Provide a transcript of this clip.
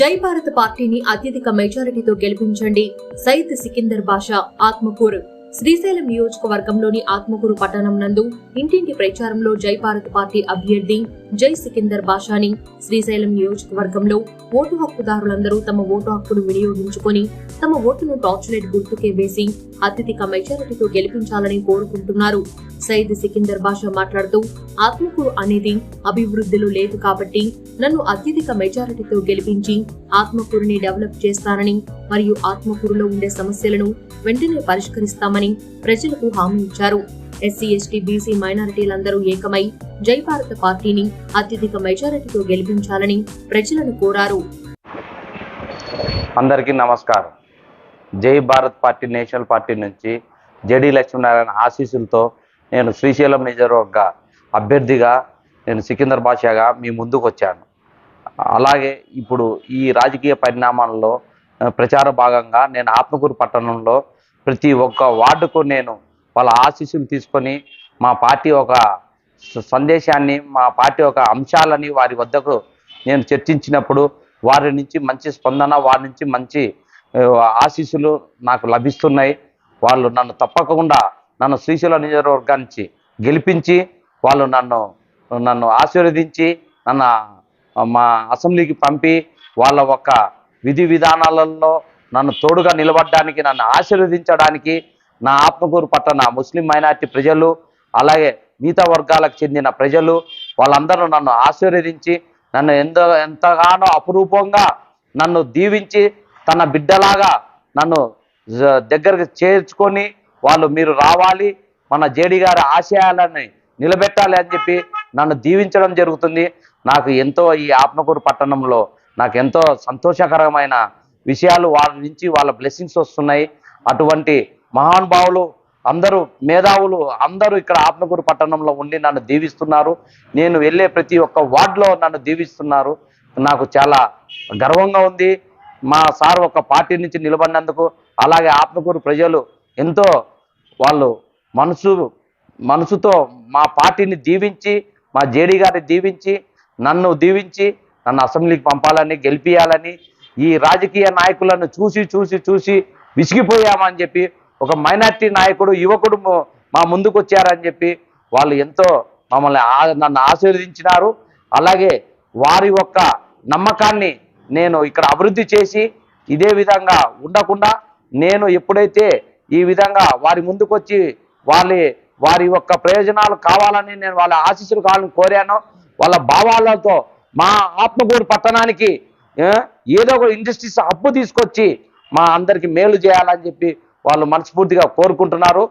జై భారత్ పార్టీని అత్యధిక మెజారిటీతో గెలిపించండి. సయ్యద్ సికిందర్ బాషా, ఆత్మకూరు. శ్రీశైలం నియోజకవర్గంలోని ఆత్మకూరు పట్టణం నందు ఇంటింటి ప్రచారంలో జై భారత్ పార్టీ అభ్యర్థి జై సికిందర్ బాషాని శ్రీశైలం నియోజకవర్గంలో ఓటు హక్కుదారులందరూ తమ ఓటు హక్కును వినియోగించుకొని తమ ఓటును టార్చ్ లైట్ గుర్తుకే వేసి అత్యధిక మెజారిటీతో గెలిపించాలని కోరుకుంటున్నారు. సయ్యద్ సికిందర్ బాషా మాట్లాడుతూ, ఆత్మకూరు అనేది అభివృద్ధిలో లేదు కాబట్టి నన్ను అత్యధిక మెజారిటీతో గెలిపించి ఆత్మకూరుని డెవలప్ చేస్తానని మరియు ఆత్మకూరులో ఉండే సమస్యలను వెంటనే పరిష్కరిస్తామని ప్రజలకు హామీ ఇచ్చారు. ఎస్సీ, ఎస్టీ, బీసీ మైనారిటీలందరూ ఏకమై జై భారత్ పార్టీని అత్యధిక మెజారిటీతో గెలిపించాలని ప్రజలను కోరారు. అందరికీ నమస్కారం. జై భారత్ పార్టీ నేషనల్ పార్టీ నుంచి జేడి లక్ష్మీనారాయణ ఆశీస్సులతో నేను శ్రీశైలం నియోజకవర్గ అభ్యర్థిగా నేను సికిందర్ బాషాగా మీ ముందుకు వచ్చాను. అలాగే ఇప్పుడు ఈ రాజకీయ పరిణామాల్లో ప్రచార భాగంగా నేను ఆత్మకూరు పట్టణంలో ప్రతి ఒక్క వార్డుకు నేను వాళ్ళ ఆశీస్సులు తీసుకొని మా పార్టీ ఒక సందేశాన్ని, మా పార్టీ ఒక అంశాలని వారి వద్దకు నేను చర్చించినప్పుడు వారి నుంచి మంచి స్పందన, వారి నుంచి మంచి ఆశీస్సులు నాకు లభిస్తున్నాయి. వాళ్ళు నన్ను తప్పకుండా నన్ను శ్రీశైలం నియోజకవర్గానికి గెలిపించి వాళ్ళు నన్ను ఆశీర్వదించి మా అసెంబ్లీకి పంపి వాళ్ళ ఒక విధి విధానాలలో నన్ను తోడుగా నిలబడడానికి, నన్ను ఆశీర్వదించడానికి నా ఆత్మకూరు పట్టణ ముస్లిం మైనారిటీ ప్రజలు, అలాగే మిగతా వర్గాలకు చెందిన ప్రజలు వాళ్ళందరూ నన్ను ఆశీర్వదించి నన్ను ఎంతగానో అపురూపంగా నన్ను దీవించి తన బిడ్డలాగా నన్ను దగ్గరకు చేర్చుకొని వాళ్ళు మీరు రావాలి, మన జేడి గారి ఆశయాలని నిలబెట్టాలి అని చెప్పి నన్ను దీవించడం జరుగుతుంది. నాకు ఎంతో ఈ ఆత్మకూరు పట్టణంలో నాకు ఎంతో సంతోషకరమైన విషయాలు వాళ్ళ నుంచి వాళ్ళ బ్లెస్సింగ్స్ వస్తున్నాయి. అటువంటి మహానుభావులు అందరూ, మేధావులు అందరూ ఇక్కడ ఆత్మకూరు పట్టణంలో ఉండి నన్ను దీవిస్తున్నారు. నేను వెళ్ళే ప్రతి ఒక్క వార్డులో నన్ను దీవిస్తున్నారు. నాకు చాలా గర్వంగా ఉంది. మా సార్ ఒక పార్టీ నుంచి నిలబడినందుకు, అలాగే ఆత్మకూరు ప్రజలు ఎంతో వాళ్ళు మనసుతో మా పార్టీని దీవించి, మా జేడి గారిని దీవించి, నన్ను అసెంబ్లీకి పంపాలని, గెలిపియాలని, ఈ రాజకీయ నాయకులను చూసి విసిగిపోయామని చెప్పి ఒక మైనార్టీ నాయకుడు, యువకుడు మా ముందుకు వచ్చారని చెప్పి వాళ్ళు ఎంతో నన్ను ఆశీర్వదించినారు. అలాగే వారి యొక్క నమ్మకాన్ని నేను ఇక్కడ అభివృద్ధి చేసి ఇదే విధంగా ఉండకుండా నేను ఎప్పుడైతే ఈ విధంగా వారి ముందుకు వచ్చి వారి యొక్క ప్రయోజనాలు కావాలని, నేను వాళ్ళ ఆశీస్సులు కావాలని కోరానో, వాళ్ళ భావాలతో మా ఆత్మకూరు పట్టణానికి ఏదో ఒక ఇండస్ట్రీస్ అప్పు తీసుకొచ్చి మా అందరికి మేలు చేయాలని చెప్పి వాళ్ళు మనస్ఫూర్తిగా కోరుకుంటున్నారు.